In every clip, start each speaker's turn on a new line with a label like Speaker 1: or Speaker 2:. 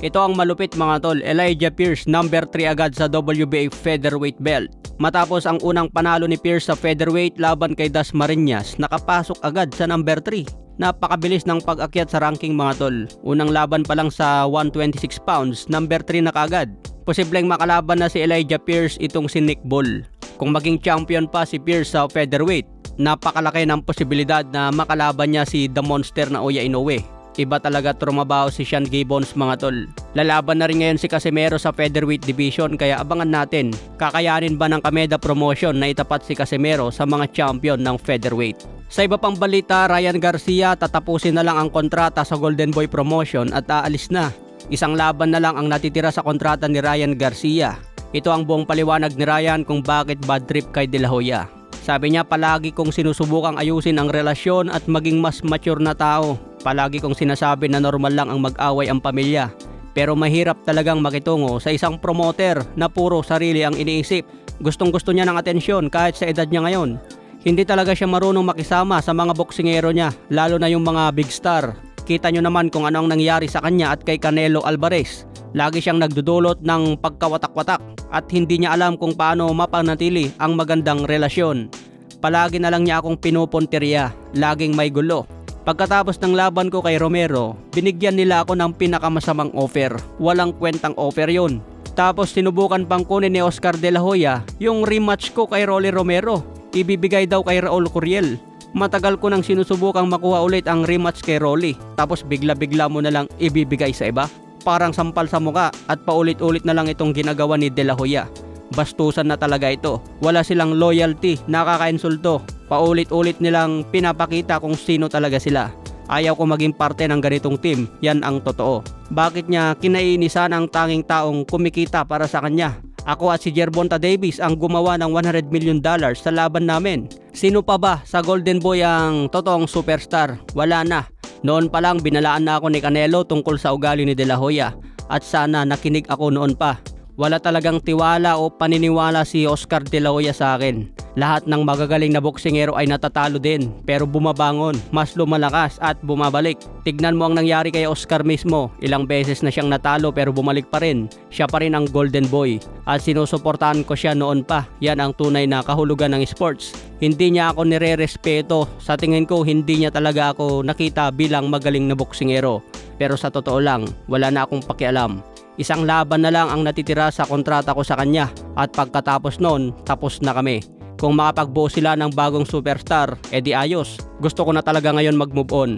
Speaker 1: Ito ang malupit mga tol, Elijah Pierce number 3 agad sa WBA featherweight belt. Matapos ang unang panalo ni Pierce sa featherweight laban kay Dasmariñas, nakapasok agad sa number 3. Napakabilis ng pag-akyat sa ranking mga tol. Unang laban pa lang sa 126 pounds, number 3 na kaagad. Posibleng makalaban na si Elijah Pierce itong si Nick Ball. Kung maging champion pa si Pierce sa featherweight, napakalaki ng posibilidad na makalaban niya si The Monster na Oya Inoue. Iba talaga trumabaho si Sean Gibbons mga tol. Lalaban na rin ngayon si Casimero sa featherweight division kaya abangan natin. Kakayanin ba ng Kameda Promotion na itapat si Casimero sa mga champion ng featherweight? Sa iba pang balita, Ryan Garcia tatapusin na lang ang kontrata sa Golden Boy Promotion at aalis na. Isang laban na lang ang natitira sa kontrata ni Ryan Garcia. Ito ang buong paliwanag ni Ryan kung bakit bad trip kay De La Hoya. Sabi niya, palagi kong sinusubukang ayusin ang relasyon at maging mas mature na tao. Palagi kong sinasabi na normal lang ang mag-away ang pamilya. Pero mahirap talagang makitungo sa isang promoter na puro sarili ang iniisip. Gustong-gusto niya ng atensyon kahit sa edad niya ngayon. Hindi talaga siya marunong makisama sa mga boksingero niya, lalo na yung mga big star. Kita nyo naman kung ano ang nangyari sa kanya at kay Canelo Alvarez. Lagi siyang nagdudulot ng pagkawatak-watak at hindi niya alam kung paano mapanatili ang magandang relasyon. Palagi na lang niya akong pinupuntirya, laging may gulo. Pagkatapos ng laban ko kay Romero, binigyan nila ako ng pinakamasamang offer. Walang kwentang offer yun. Tapos sinubukan pang kunin ni Oscar De La Hoya yung rematch ko kay Rolly Romero. Ibibigay daw kay Raul Curiel. Matagal ko nang sinusubukang makuha ulit ang rematch kay Rolly. Tapos bigla-bigla mo na lang ibibigay sa iba. Parang sampal sa muka at paulit-ulit na lang itong ginagawa ni De La Hoya. Bastusan na talaga ito. Wala silang loyalty, nakakainsulto. Paulit-ulit nilang pinapakita kung sino talaga sila. Ayaw ko maging parte ng ganitong team, yan ang totoo. Bakit niya kinainisan ang tanging taong kumikita para sa kanya? Ako at si Gervonta Davis ang gumawa ng $100 million sa laban namin. Sino pa ba sa Golden Boy ang totoong superstar? Wala na. Noon pa lang binalaan na ako ni Canelo tungkol sa ugali ni De La Hoya at sana nakinig ako noon pa. Wala talagang tiwala o paniniwala si Oscar De La Hoya sa akin. Lahat ng magagaling na boksingero ay natatalo din pero bumabangon, mas lumalakas at bumabalik. Tignan mo ang nangyari kay Oscar mismo. Ilang beses na siyang natalo pero bumalik pa rin. Siya pa rin ang Golden Boy at sinusuportahan ko siya noon pa. Yan ang tunay na kahulugan ng sports. Hindi niya ako nire-respeto. Sa tingin ko hindi niya talaga ako nakita bilang magaling na boksingero. Pero sa totoo lang, wala na akong pakialam. Isang laban na lang ang natitira sa kontrata ko sa kanya at pagkatapos noon, tapos na kami. Kung makapagbuo sila ng bagong superstar, edi ayos. Gusto ko na talaga ngayon mag-move on.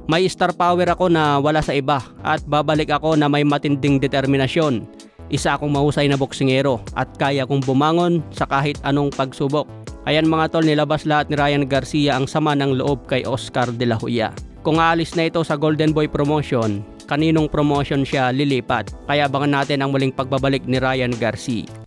Speaker 1: May star power ako na wala sa iba at babalik ako na may matinding determinasyon. Isa akong mahusay na boksingero at kaya kong bumangon sa kahit anong pagsubok. Ayan mga tol, nilabas lahat ni Ryan Garcia ang sama ng loob kay Oscar De La Hoya. Kung aalis na ito sa Golden Boy Promotion, kaninong promotion siya lilipat? Kaya abangan natin ang muling pagbabalik ni Ryan Garcia.